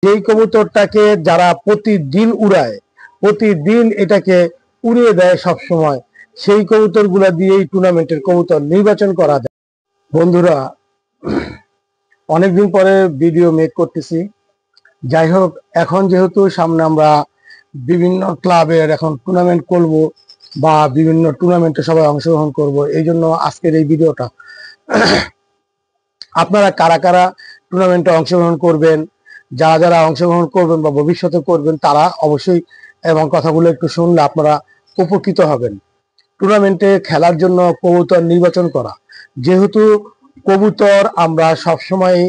যেই কবুতরটাকে যারা প্রতিদিন উড়ায়, প্রতিদিন এটাকে উড়িয়ে দেয় সব সময়, সেই কবুতরগুলা দিয়েই টুর্নামেন্টের কবুতর নির্বাচন করা যায়। বন্ধুরা, অনেকদিন পরে ভিডিও মেক করতেছি। যাই হোক, এখন যেহেতু সামনে আমরা বিভিন্ন ক্লাবের এখন টুর্নামেন্ট করব বা বিভিন্ন টুর্নামেন্টে সবাই অংশগ্রহণ করব, এই জন্য আজকের এই ভিডিওটা। আপনারা কারা কারা টুর্নামেন্টে অংশগ্রহণ করবেন, যারা যারা অংশগ্রহণ করবেন বা ভবিষ্যতে করবেন, তারা অবশ্যই এবং কথাগুলো একটু শুনলে আপনারা উপকৃত হবেন। টুর্নামেন্টে খেলার জন্য কবুতর নির্বাচন করা, যেহেতু কবুতর আমরা সবসময়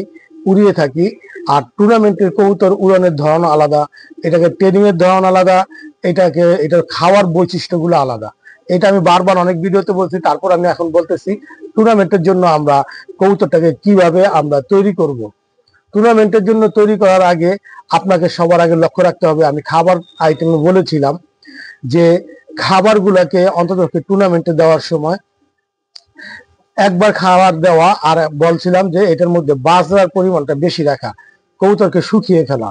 উড়িয়ে থাকি, আর টুর্নামেন্টের কবুতর উড়ানোর ধরন আলাদা, এটাকে ট্রেনিং এর ধরন আলাদা, এটার খাওয়ার বৈশিষ্ট্যগুলো আলাদা। এটা আমি বারবার অনেক ভিডিওতে বলছি, তারপর আমি এখন বলতেছি টুর্নামেন্টের জন্য আমরা কবুতরটাকে কিভাবে আমরা তৈরি করব। টুর্নামেন্টের জন্য তৈরি করার আগে আপনাকে সবার আগে লক্ষ্য রাখতে হবে, আমি খাবার আইটেম বলেছিলাম যে খাবারগুলোকে অন্তত টুর্নামেন্টে দেওয়ার সময় একবার খাবার দেওয়া, আর বলছিলাম যে এটার মধ্যে বাজরার পরিমাণটা বেশি রাখা, কবুতরকে শুকিয়ে ফেলা।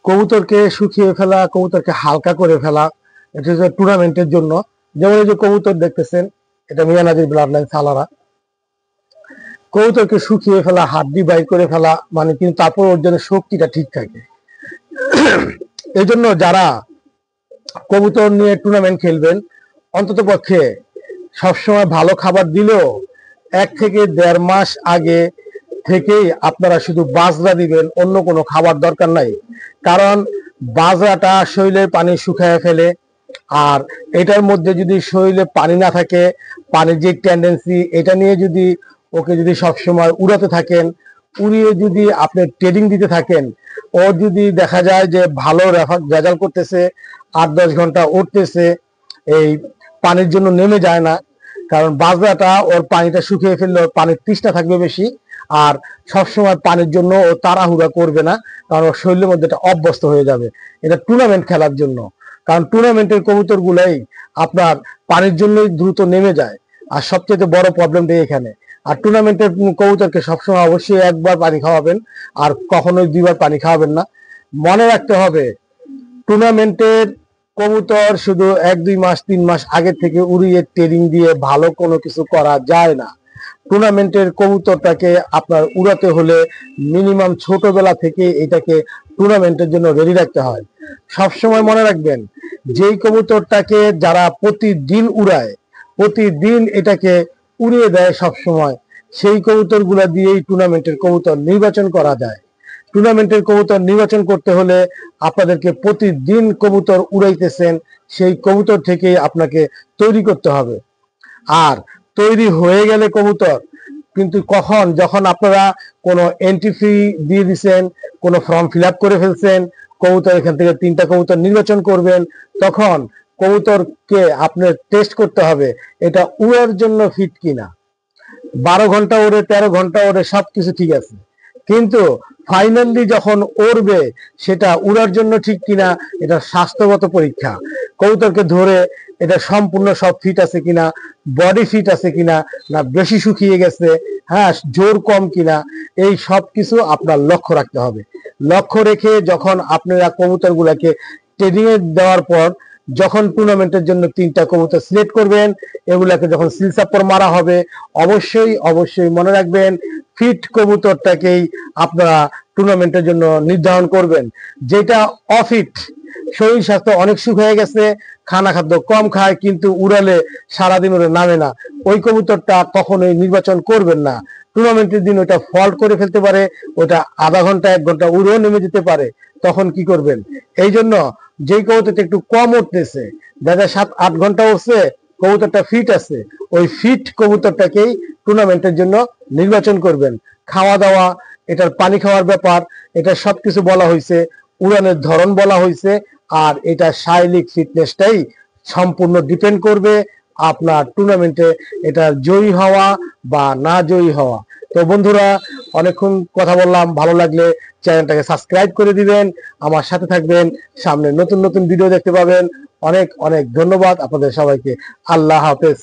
কবুতরকে শুকিয়ে ফেলা, কবুতরকে হালকা করে ফেলা, এটা হচ্ছে টুর্নামেন্টের জন্য। যেমন এই যে কবুতর দেখতেছেন, এটা মিয়ানাজির ব্লাড লাইন সালারা। কবুতরকে শুকিয়ে ফেলা, হাড্ডি বাইর করে ফেলা, মানে কিন্তু তারপর ওর জন্য শক্তিটা ঠিক থাকে। এই জন্য যারা কবুতর নিয়ে টুর্নামেন্ট খেলবেন, অন্তত পক্ষে সবসময় ভালো খাবার দিলেও 1 থেকে 1.5 মাস আগে থেকেই আপনারা শুধু বাজরা দিবেন, অন্য কোনো খাবার দরকার নাই। কারণ বাজরাটা শরীরের পানি শুকায় ফেলে, আর এটার মধ্যে যদি শরীরে পানি না থাকে, পানির যে টেন্ডেন্সি, এটা নিয়ে যদি ওকে যদি সবসময় উড়াতে থাকেন, উড়িয়ে যদি আপনি ট্রেনিং দিতে থাকেন, ও যদি দেখা যায় যে ভালো রেজাল্ট করতেছে, 8-10 ঘন্টা উঠতেছে, এই পানির জন্য নেমে যায় না, কারণ বাজরাটা ওর পানিটা শুকিয়ে ফেললে ওর পানির তৃষ্ণা থাকবে বেশি, আর সবসময় পানির জন্য ও তাড়াহুড়া করবে না, কারণ ওর শরীরের মধ্যে এটা অভ্যস্ত হয়ে যাবে। এটা টুর্নামেন্ট খেলার জন্য, কারণ টুর্নামেন্টের কবুতর গুলাই আপনার পানির জন্যই দ্রুত নেমে যায়, আর সবচেয়ে বড় প্রবলেমটা এখানে। আর টুর্নামেন্টের কবুতরকে সবসময় অবশ্যই 1 বার পানি খাওয়াবেন, আর কখনোই 2 বার পানি খাওয়াবেন না। মনে রাখতে হবে, টুর্নামেন্টের কবুতর শুধু 1-2 মাস 3 মাস আগে থেকে উড়িয়ে ট্রেনিং দিয়ে ভালো কোনো কিছু করা যায় না। টুর্নামেন্টের কবুতরটাকে আপনার উড়াতে হলে মিনিমাম ছোটবেলা থেকে এটাকে টুর্নামেন্টের জন্য রেডি রাখতে হয়। সবসময় মনে রাখবেন, যেই কবুতরটাকে যারা প্রতিদিন উড়ায়, প্রতিদিন এটাকে উড়িয়ে দেয় সব সময়, সেই কবুতরগুলা দিয়েই টুর্নামেন্টের কবুতর নির্বাচন করা যায়। টুর্নামেন্টের কবুতর নির্বাচন করতে হলে আপনাদেরকে প্রতিদিন কবুতর উড়াইতেছেন, সেই কবুতর থেকেই আপনাকে তৈরি করতে হবে। আর তৈরি হয়ে গেলে কবুতর কিন্তু কখন, যখন আপনারা কোনো এন্ট্রি ফি দিয়ে দিচ্ছেন, কোনো ফর্ম ফিল আপ করে ফেলছেন, কবুতর এখান থেকে 3টা কবুতর নির্বাচন করবেন, তখন কবুতরকে আপনার টেস্ট করতে হবে এটা উড়ার জন্য ফিট কিনা। 12 ঘন্টা ওড়ে, 13 ঘন্টা ওড়ে, সবকিছু ঠিক আছে, কিন্তু ফাইনালি যখন উড়বে সেটা উড়ার জন্য ঠিক কিনা, এটা স্বাস্থ্যগত পরীক্ষা। কবুতরকে ধরে এটা সম্পূর্ণ সব ফিট আছে কিনা, বডি ফিট আছে কিনা, না বেশি শুকিয়ে গেছে, হ্যাঁ জোর কম কিনা, এই সব কিছু আপনার লক্ষ্য রাখতে হবে। লক্ষ্য রেখে যখন আপনারা কবুতর গুলাকে ট্রেনিং এ দেওয়ার পর যখন টুর্নামেন্টের জন্য 3টা কবুতর সিলেক্ট করবেন, এগুলাকে যখন সিল চাপড় মারা হবে, অবশ্যই অবশ্যই মনে রাখবেন ফিট কবুতরটাকেই আপনারা টুর্নামেন্টের জন্য নির্ধারণ করবেন। যেটা অফিট, শরীর স্বাস্থ্য অনেক সুখ হয়ে গেছে, খানা খাদ্য কম খায়, কিন্তু উড়ালে সারাদিন ওরে নামে না, ওই কবুতরটা কখনোই নির্বাচন করবেন না। টুর্নামেন্টের দিন ওটা ফল্ট করে ফেলতে পারে, ওটা আধা ঘন্টা 1 ঘন্টা উড়েও নেমে যেতে পারে, তখন কি করবেন? এই জন্য যেই কবুতরটা একটু কম উঠতেছে, দেখা 7-8 ঘন্টা উঠছে, কবুতরটা ফিট আছে, ওই ফিট কবুতরটাকেই টুর্নামেন্টের জন্য নির্বাচন করবেন। খাওয়া দাওয়া, এটার পানি খাওয়ার ব্যাপার, এটা সবকিছু বলা হয়েছে, উড়ানের ধরন বলা হয়েছে, আর এটা শারীরিক ফিটনেসটাই সম্পূর্ণ ডিপেন্ড করবে আপনার টুর্নামেন্টে এটা জয়ী হওয়া বা না জয়ী হওয়া। তো বন্ধুরা, অনেকক্ষণ কথা বললাম, ভালো লাগলে চ্যানেলটাকে সাবস্ক্রাইব করে দিবেন, আমার সাথে থাকবেন, সামনে নতুন নতুন ভিডিও দেখতে পাবেন। অনেক অনেক ধন্যবাদ আপনাদের সবাইকে। আল্লাহ হাফেজ।